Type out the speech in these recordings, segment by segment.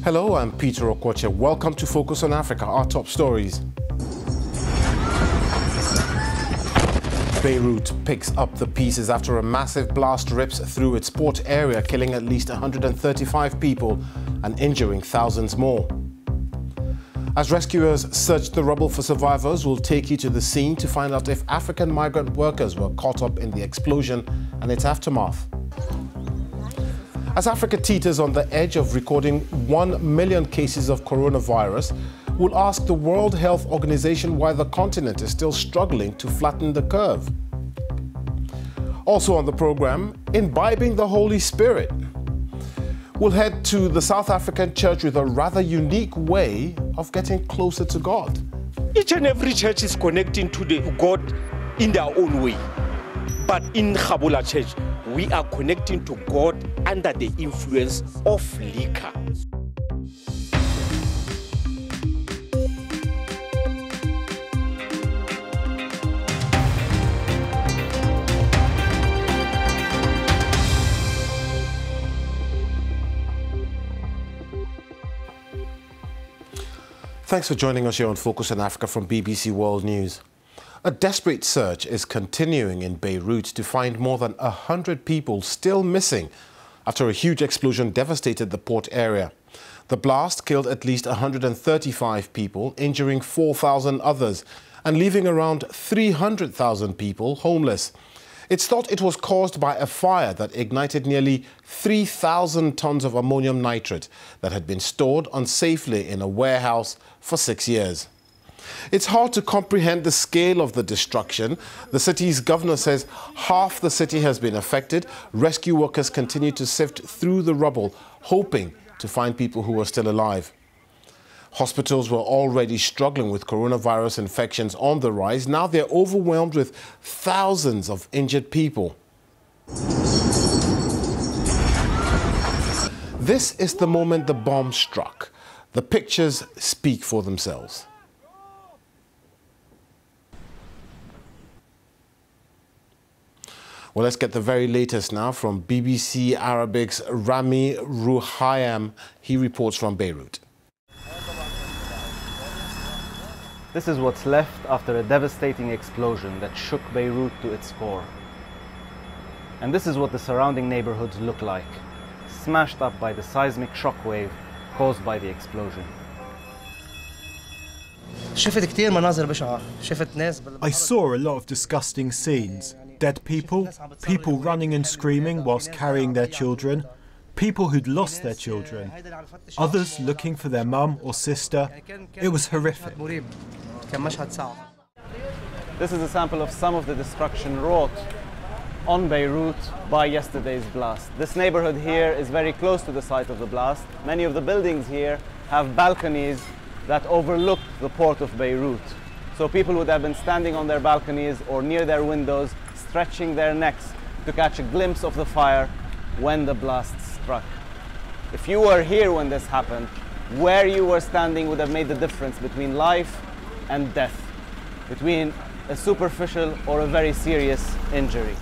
Hello, I'm Peter Okwoche. Welcome to Focus on Africa, our top stories. Beirut picks up the pieces after a massive blast rips through its port area, killing at least 135 people and injuring thousands more. As rescuers search the rubble for survivors, we'll take you to the scene to find out if African migrant workers were caught up in the explosion and its aftermath. As Africa teeters on the edge of recording 1 million cases of coronavirus, we'll ask the World Health Organization why the continent is still struggling to flatten the curve. Also on the program, imbibing the Holy Spirit. We'll head to the South African church with a rather unique way of getting closer to God. Each and every church is connecting to God in their own way. But in Khabula Church, we are connecting to God under the influence of liquor. Thanks for joining us here on Focus on Africa from BBC World News. A desperate search is continuing in Beirut to find more than 100 people still missing after a huge explosion devastated the port area. The blast killed at least 135 people, injuring 4,000 others and leaving around 300,000 people homeless. It's thought it was caused by a fire that ignited nearly 3,000 tons of ammonium nitrate that had been stored unsafely in a warehouse for 6 years. It's hard to comprehend the scale of the destruction. The city's governor says half the city has been affected. Rescue workers continue to sift through the rubble, hoping to find people who are still alive. Hospitals were already struggling with coronavirus infections on the rise. Now they're overwhelmed with thousands of injured people. This is the moment the bomb struck. The pictures speak for themselves. Well, let's get the very latest now from BBC Arabic's Rami Ruhayam. He reports from Beirut. This is what's left after a devastating explosion that shook Beirut to its core. And this is what the surrounding neighborhoods look like, smashed up by the seismic shockwave caused by the explosion. I saw a lot of disgusting scenes. Dead people, people running and screaming whilst carrying their children, people who'd lost their children, others looking for their mum or sister. It was horrific. This is a sample of some of the destruction wrought on Beirut by yesterday's blast. This neighborhood here is very close to the site of the blast. Many of the buildings here have balconies that overlook the port of Beirut. So people would have been standing on their balconies or near their windows, stretching their necks to catch a glimpse of the fire when the blast struck. If you were here when this happened, where you were standing would have made the difference between life and death, between a superficial or a very serious injury.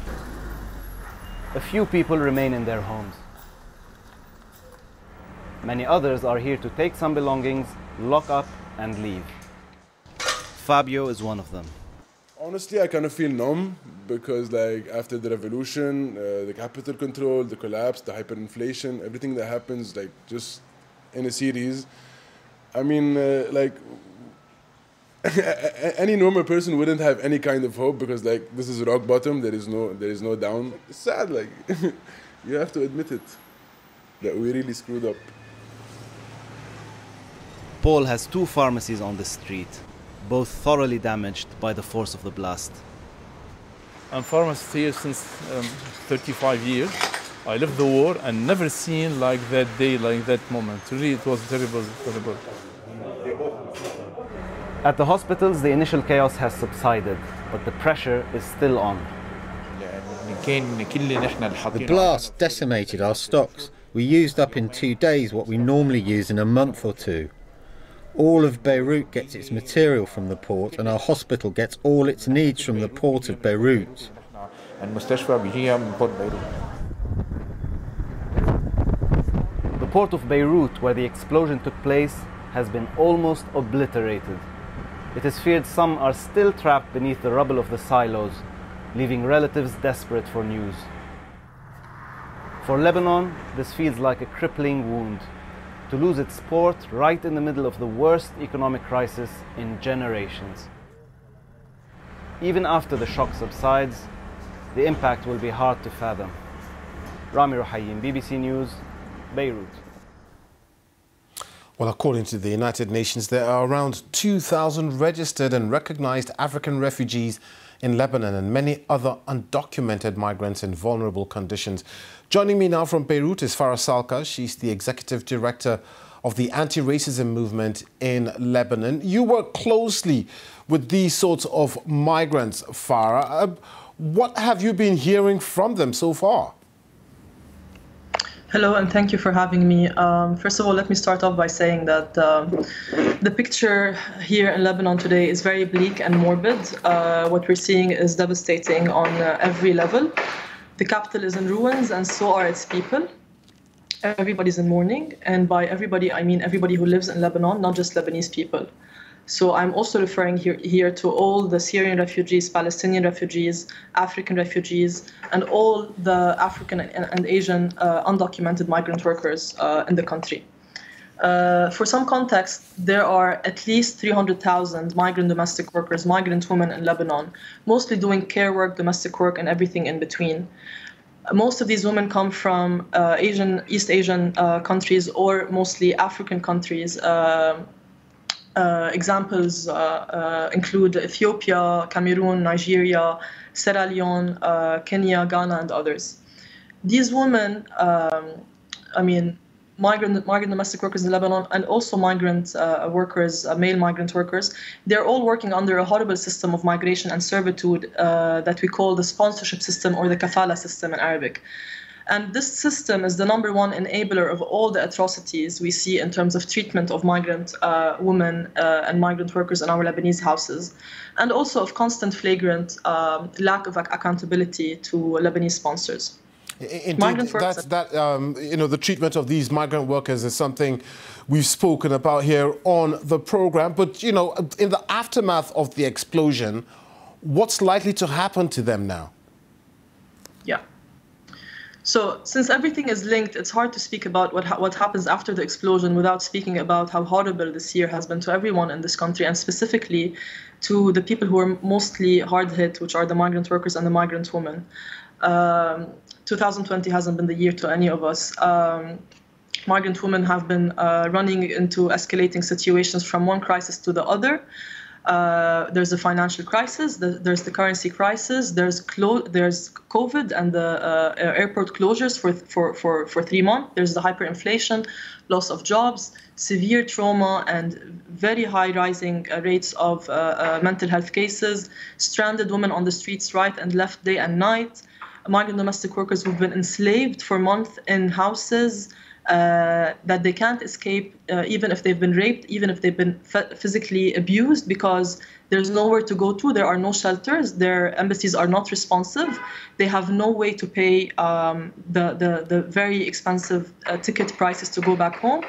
A few people remain in their homes. Many others are here to take some belongings, lock up and leave. Fabio is one of them. Honestly, I kind of feel numb because like after the revolution, the capital control, the collapse, the hyperinflation, everything that happens like just in a series. I mean, like any normal person wouldn't have any kind of hope because like this is rock bottom. There is no down. It's sad. Like you have to admit it that we really screwed up. Paul has 2 pharmacies on the street, both thoroughly damaged by the force of the blast. I'm pharmacist here since 35 years. I lived the war and never seen like that day, like that moment. Really, it was terrible, terrible. At the hospitals, the initial chaos has subsided, but the pressure is still on. The blast decimated our stocks. We used up in 2 days what we normally use in a month or 2. All of Beirut gets its material from the port, and our hospital gets all its needs from the port of Beirut. The port of Beirut, where the explosion took place, has been almost obliterated. It is feared some are still trapped beneath the rubble of the silos, leaving relatives desperate for news. For Lebanon, this feels like a crippling wound, to lose its port right in the middle of the worst economic crisis in generations. Even after the shock subsides, the impact will be hard to fathom. Rami Ruhayin, BBC News, Beirut. Well, according to the United Nations, there are around 2,000 registered and recognized African refugees in Lebanon and many other undocumented migrants in vulnerable conditions. Joining me now from Beirut is Farah Salka. She's the executive director of the anti-racism movement in Lebanon. You work closely with these sorts of migrants, Farah. What have you been hearing from them so far? Hello, and thank you for having me. First of all, let me start off by saying that the picture here in Lebanon today is very bleak and morbid. What we're seeing is devastating on every level. The capital is in ruins, and so are its people. Everybody's in mourning, and by everybody, I mean everybody who lives in Lebanon, not just Lebanese people. So I'm also referring here to all the Syrian refugees, Palestinian refugees, African refugees, and all the African and Asian undocumented migrant workers in the country. For some context, there are at least 300,000 migrant domestic workers, migrant women in Lebanon, mostly doing care work, domestic work, and everything in between. Most of these women come from East Asian countries or mostly African countries. Examples include Ethiopia, Cameroon, Nigeria, Sierra Leone, Kenya, Ghana, and others. These women, migrant domestic workers in Lebanon and also migrant workers, male migrant workers, they're all working under a horrible system of migration and servitude that we call the sponsorship system or the kafala system in Arabic. And this system is the #1 enabler of all the atrocities we see in terms of treatment of migrant women and migrant workers in our Lebanese houses, and also of constant flagrant lack of accountability to Lebanese sponsors. Indeed, the treatment of these migrant workers is something we've spoken about here on the program. But, in the aftermath of the explosion, what's likely to happen to them now? Yeah. So since everything is linked, it's hard to speak about what happens after the explosion without speaking about how horrible this year has been to everyone in this country, and specifically to the people who are mostly hard hit, which are the migrant workers and the migrant women. 2020 hasn't been the year to any of us. Migrant women have been running into escalating situations from one crisis to the other. There's a financial crisis, there's the currency crisis, there's COVID and the airport closures for 3 months. There's the hyperinflation, loss of jobs, severe trauma, and very high rising rates of mental health cases, stranded women on the streets right and left day and night, migrant domestic workers who've been enslaved for months in houses that they can't escape, even if they've been raped, even if they've been physically abused, because there's nowhere to go to. There are no shelters. Their embassies are not responsive. They have no way to pay the very expensive ticket prices to go back home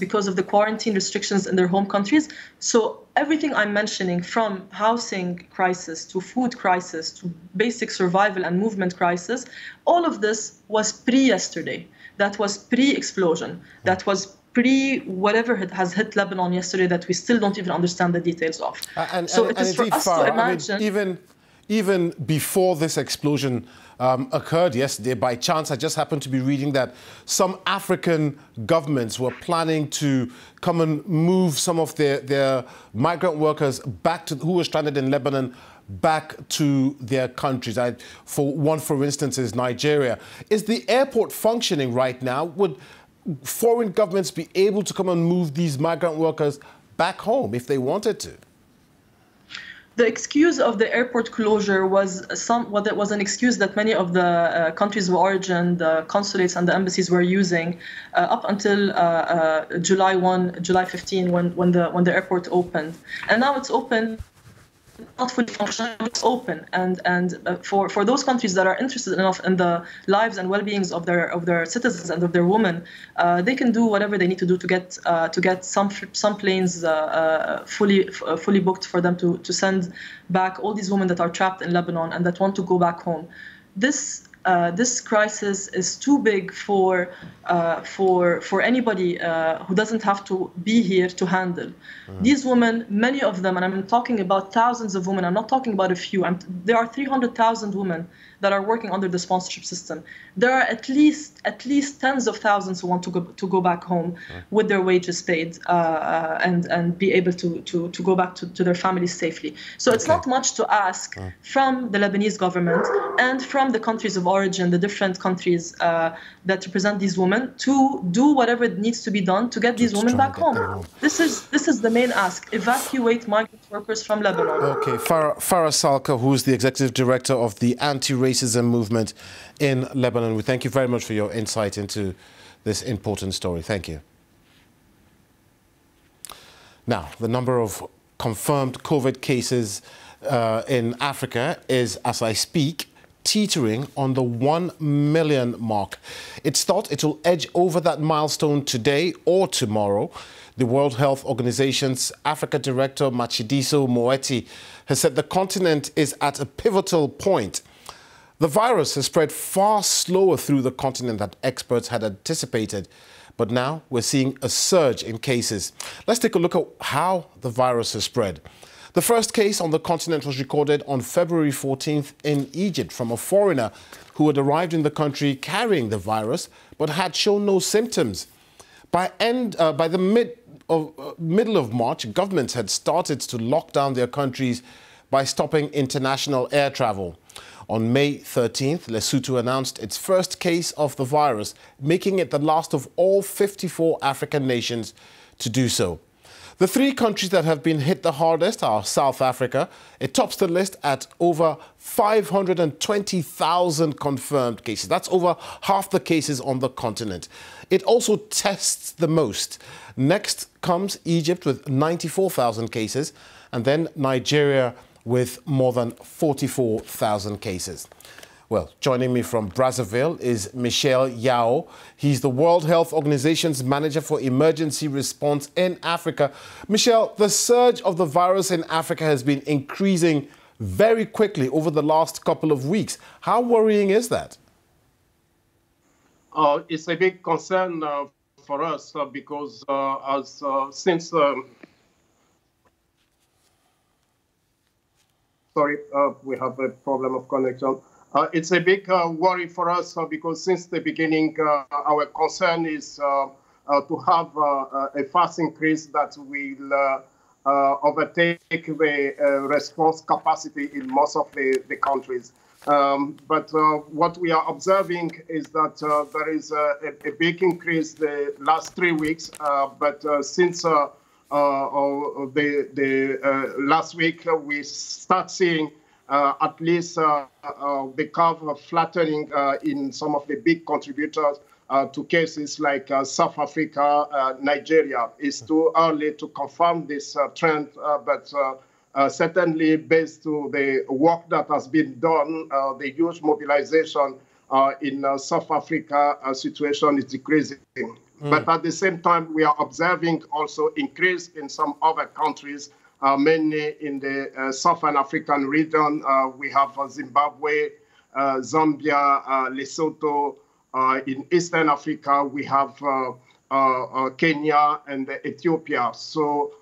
because of the quarantine restrictions in their home countries. So everything I'm mentioning, from housing crisis to food crisis to basic survival and movement crisis, all of this was pre-yesterday. That was pre-explosion. That was pre-whatever has hit Lebanon yesterday that we still don't even understand the details of. So it is for us to imagine... Even before this explosion occurred yesterday, by chance, I just happened to be reading that some African governments were planning to come and move some of their migrant workers back who were stranded in Lebanon back to their countries. For instance, is Nigeria. Is the airport functioning right now? Would foreign governments be able to come and move these migrant workers back home if they wanted to? The excuse of the airport closure was an excuse that many of the countries of origin, the consulates and the embassies were using up until July 15, when the airport opened. And now it's open not fully functional, it's open. And for those countries that are interested enough in the lives and well-beings of their citizens and of their women, they can do whatever they need to do to get some planes fully booked for them to send back all these women that are trapped in Lebanon and that want to go back home. This crisis is too big for anybody who doesn't have to be here to handle. These women, many of them, and I'm talking about thousands of women, I'm not talking about a few, there are 300,000 women that are working under the sponsorship system. There are at least tens of thousands who want to go back home with their wages paid and be able to go back to their families safely. So it's not much to ask from the Lebanese government and from the countries of origin, the different countries that represent these women, to do whatever needs to be done to get these women back home. This is the main ask: evacuate migrant workers from Lebanon. Okay, Farah Salka, who is the executive director of the anti-racism movement in Lebanon. We thank you very much for your insight into this important story. Thank you. Now, the number of confirmed COVID cases in Africa is, as I speak, teetering on the 1 million mark. It's thought it will edge over that milestone today or tomorrow. The World Health Organization's Africa Director, Matshidiso Moeti, has said the continent is at a pivotal point. The virus has spread far slower through the continent than experts had anticipated, but now we're seeing a surge in cases. Let's take a look at how the virus has spread. The first case on the continent was recorded on February 14th in Egypt from a foreigner who had arrived in the country carrying the virus but had shown no symptoms. By the middle of March, governments had started to lock down their countries by stopping international air travel. On May 13th, Lesotho announced its first case of the virus, making it the last of all 54 African nations to do so. The three countries that have been hit the hardest are South Africa. It tops the list at over 520,000 confirmed cases. That's over half the cases on the continent. It also tests the most. Next comes Egypt with 94,000 cases, and then Nigeria with more than 44,000 cases. Well, joining me from Brazzaville is Michel Yao. He's the World Health Organization's Manager for Emergency Response in Africa. Michel, the surge of the virus in Africa has been increasing very quickly over the last couple of weeks. How worrying is that? It's a big concern for us because since we have a problem of connection. It's a big worry for us because since the beginning, our concern is to have a fast increase that will overtake the response capacity in most of the countries. But what we are observing is that there is a big increase the last 3 weeks. But since the last week, we start seeing at least the curve flattening in some of the big contributors to cases like South Africa, Nigeria. It's too early to confirm this trend, but certainly based on the work that has been done, the huge mobilization in South Africa situation is decreasing. But at the same time, we are observing also increase in some other countries, mainly in the Southern African region. We have Zimbabwe, Zambia, Lesotho. In Eastern Africa, we have Kenya and Ethiopia. So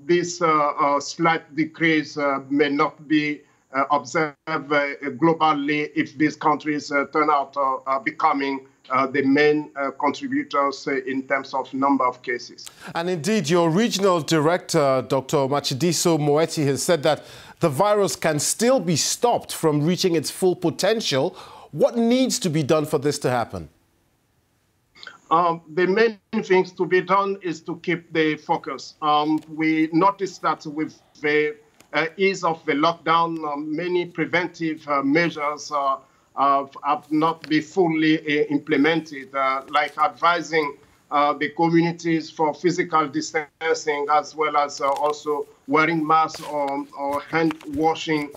this slight decrease may not be observed globally if these countries turn out becoming the main contributors in terms of number of cases. And indeed, your regional director, Dr. Matshidiso Moeti, has said that the virus can still be stopped from reaching its full potential. What needs to be done for this to happen? The main things to be done is to keep the focus. We noticed that with the ease of the lockdown, many preventive measures have not been fully implemented, like advising the communities for physical distancing, as well as also wearing masks or hand washing.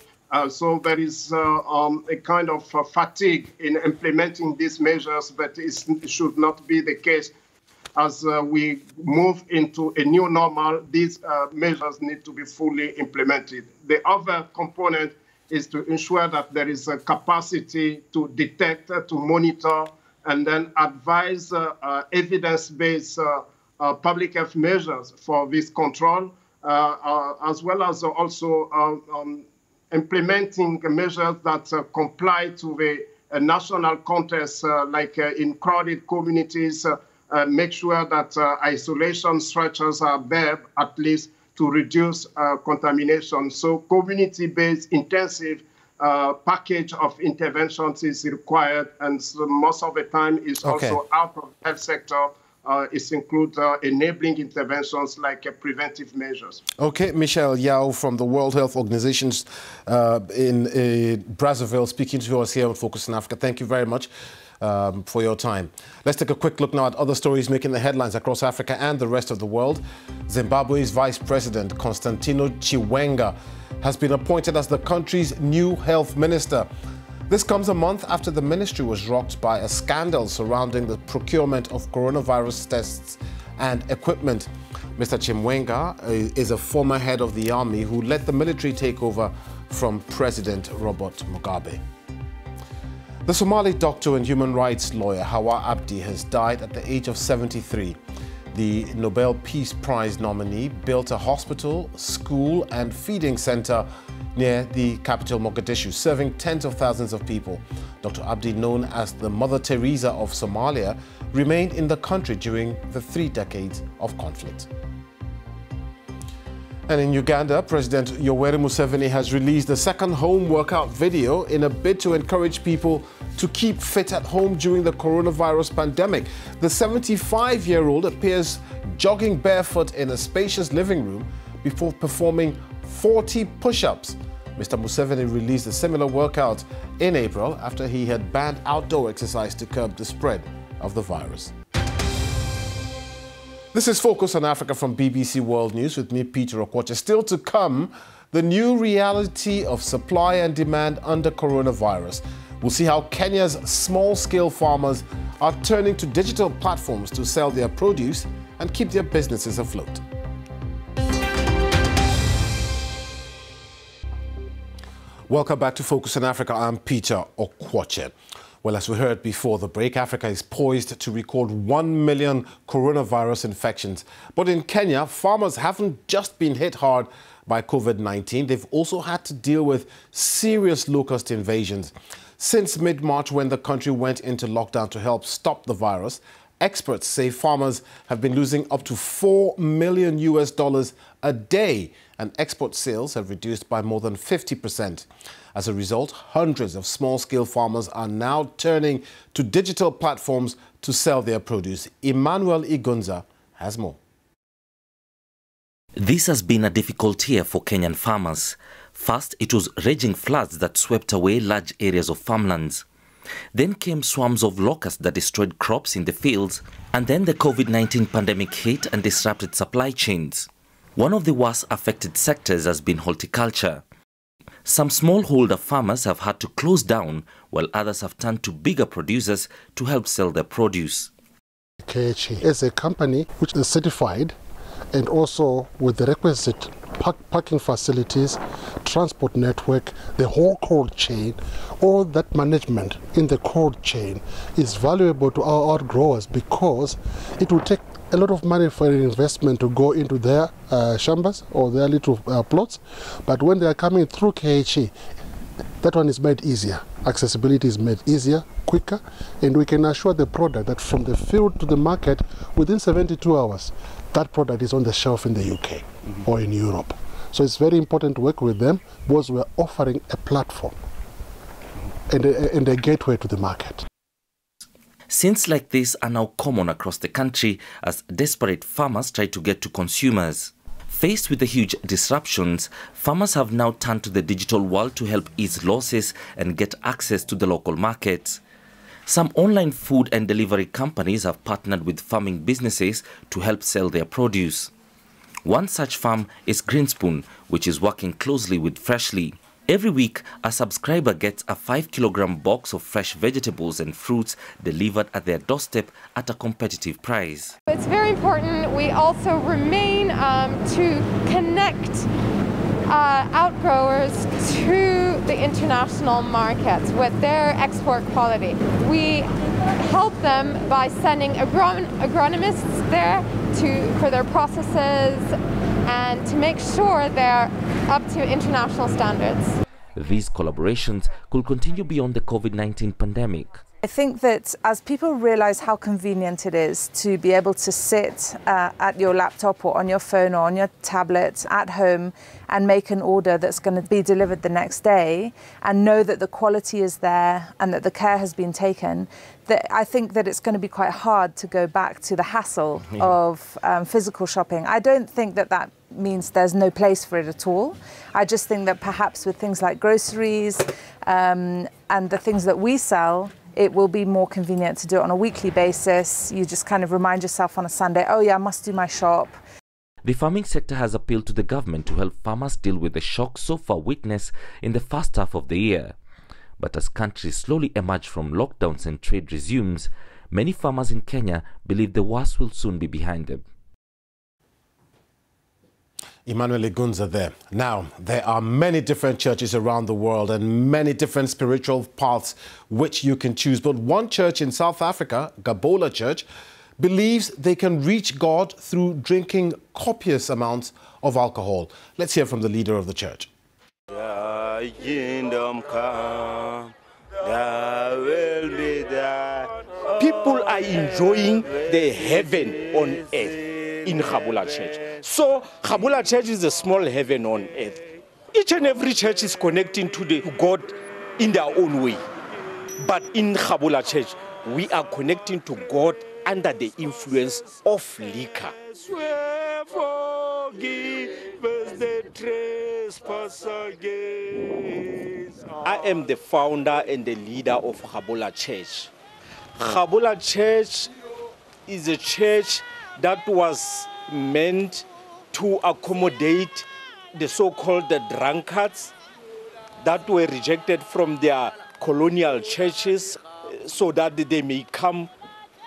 So there is a kind of fatigue in implementing these measures, but it should not be the case. As we move into a new normal, these measures need to be fully implemented. The other component is to ensure that there is a capacity to detect, to monitor, and then advise evidence-based public health measures for this control, as well as also implementing measures that comply to the national context, like in crowded communities, make sure that isolation structures are there, at least to reduce contamination. So community-based intensive package of interventions is required, and so most of the time is also out of the health sector. It includes enabling interventions like preventive measures. Okay, Michelle Yao from the World Health Organization in Brazzaville speaking to us here on Focus on Africa. Thank you very much for your time. Let's take a quick look now at other stories making the headlines across Africa and the rest of the world. Zimbabwe's Vice President Constantino Chiwenga has been appointed as the country's new health minister. This comes a month after the ministry was rocked by a scandal surrounding the procurement of coronavirus tests and equipment. Mr. Chiwenga is a former head of the army who led the military takeover from President Robert Mugabe. The Somali doctor and human rights lawyer Hawa Abdi has died at the age of 73. The Nobel Peace Prize nominee built a hospital, school and feeding center near the capital Mogadishu, serving tens of thousands of people. Dr. Abdi, known as the Mother Teresa of Somalia, remained in the country during the 3 decades of conflict. And in Uganda, President Yoweri Museveni has released a second home workout video in a bid to encourage people to keep fit at home during the coronavirus pandemic. The 75-year-old appears jogging barefoot in a spacious living room before performing 40 push-ups. Mr. Museveni released a similar workout in April after he had banned outdoor exercise to curb the spread of the virus. This is Focus on Africa from BBC World News with me, Peter Okwoche. Still to come, the new reality of supply and demand under coronavirus. We'll see how Kenya's small-scale farmers are turning to digital platforms to sell their produce and keep their businesses afloat. Welcome back to Focus on Africa. I'm Peter Okwoche. Well, as we heard before the break, Africa is poised to record 1 million coronavirus infections. But in Kenya, farmers haven't just been hit hard by COVID-19. They've also had to deal with serious locust invasions. Since mid-March, when the country went into lockdown to help stop the virus, experts say farmers have been losing up to $4 million a day, and export sales have reduced by more than 50%. As a result, hundreds of small-scale farmers are now turning to digital platforms to sell their produce. Emmanuel Igunza has more. This has been a difficult year for Kenyan farmers. First, it was raging floods that swept away large areas of farmlands. Then came swarms of locusts that destroyed crops in the fields, and then the COVID-19 pandemic hit and disrupted supply chains. One of the worst affected sectors has been horticulture. Some smallholder farmers have had to close down, while others have turned to bigger producers to help sell their produce. Okwoche is a company which is certified and also with the requisite parking facilities, transport network, the whole cold chain. All that management in the cold chain is valuable to our growers because it will take a lot of money for an investment to go into their chambers or their little plots. But when they are coming through Okwoche, that one is made easier. Accessibility is made easier, quicker, and we can assure the product that from the field to the market, within 72 hours, that product is on the shelf in the UK or in Europe. So it's very important to work with them because we're offering a platform and a gateway to the market. Scenes like this are now common across the country as desperate farmers try to get to consumers. Faced with the huge disruptions, farmers have now turned to the digital world to help ease losses and get access to the local markets. Some online food and delivery companies have partnered with farming businesses to help sell their produce. One such farm is Greenspoon, which is working closely with Freshly. Every week, a subscriber gets a 5-kilogram box of fresh vegetables and fruits delivered at their doorstep at a competitive price. It's very important we also remain to connect outgrowers to the international markets with their export quality. We help them by sending agronomists there for their processes and to make sure they're up to international standards. These collaborations could continue beyond the COVID-19 pandemic. I think that as people realize how convenient it is to be able to sit at your laptop or on your phone or on your tablet at home and make an order that's going to be delivered the next day and know that the quality is there and that the care has been taken, that I think that it's going to be quite hard to go back to the hassle of physical shopping. I don't think that that means there's no place for it at all. I just think that perhaps with things like groceries and the things that we sell, it will be more convenient to do it on a weekly basis. You just kind of remind yourself on a Sunday, oh yeah, I must do my shop. The farming sector has appealed to the government to help farmers deal with the shock so far witnessed in the first half of the year. But as countries slowly emerge from lockdowns and trade resumes, many farmers in Kenya believe the worst will soon be behind them. Emmanuel Igunza there. Now, there are many different churches around the world and many different spiritual paths which you can choose. But one church in South Africa, Gabola Church, believes they can reach God through drinking copious amounts of alcohol. Let's hear from the leader of the church. People are enjoying the heaven on earth in Gabola Church. So Gabola Church is a small heaven on earth. Each and every church is connecting to God in their own way. But in Gabola Church, we are connecting to God under the influence of liquor. I am the founder and the leader of Gabola Church. Gabola Church is a church that was meant to accommodate the so-called drunkards that were rejected from their colonial churches so that they may come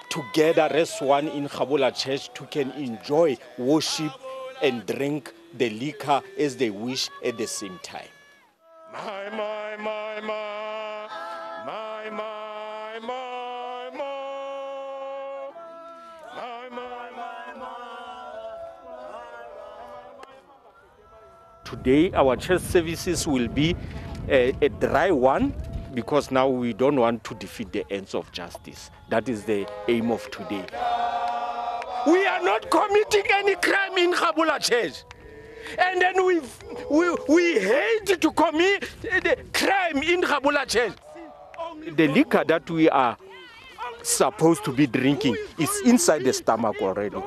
together as one in Gabola Church to can enjoy worship and drink the liquor as they wish at the same time. Today, our church services will be a dry one because now we don't want to defeat the ends of justice. That is the aim of today. We are not committing any crime in Gabola Church. And then we hate to commit the crime in Gabola Church. The liquor that we are supposed to be drinking is inside the stomach already.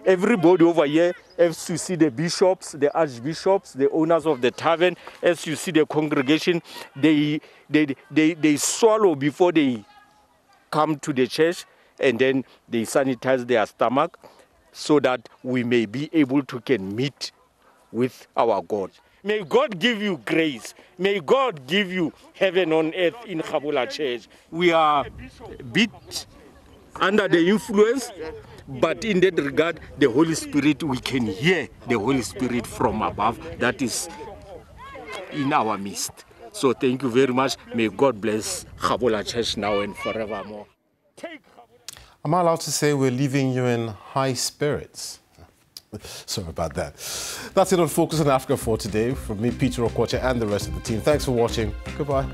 Everybody over here, as you see the bishops, the archbishops, the owners of the tavern, as you see the congregation, they swallow before they come to the church, and then they sanitize their stomach so that we may be able to can meet with our God. May God give you grace. May God give you heaven on earth in Gabola Church. We are a bit under the influence, but in that regard, the Holy Spirit, we can hear the Holy Spirit from above that is in our midst. So thank you very much. May God bless Gabola Church now and forevermore. Am I allowed to say we're leaving you in high spirits? Sorry about that. That's it on Focus on Africa for today. From me, Peter Okwoche, and the rest of the team. Thanks for watching. Goodbye.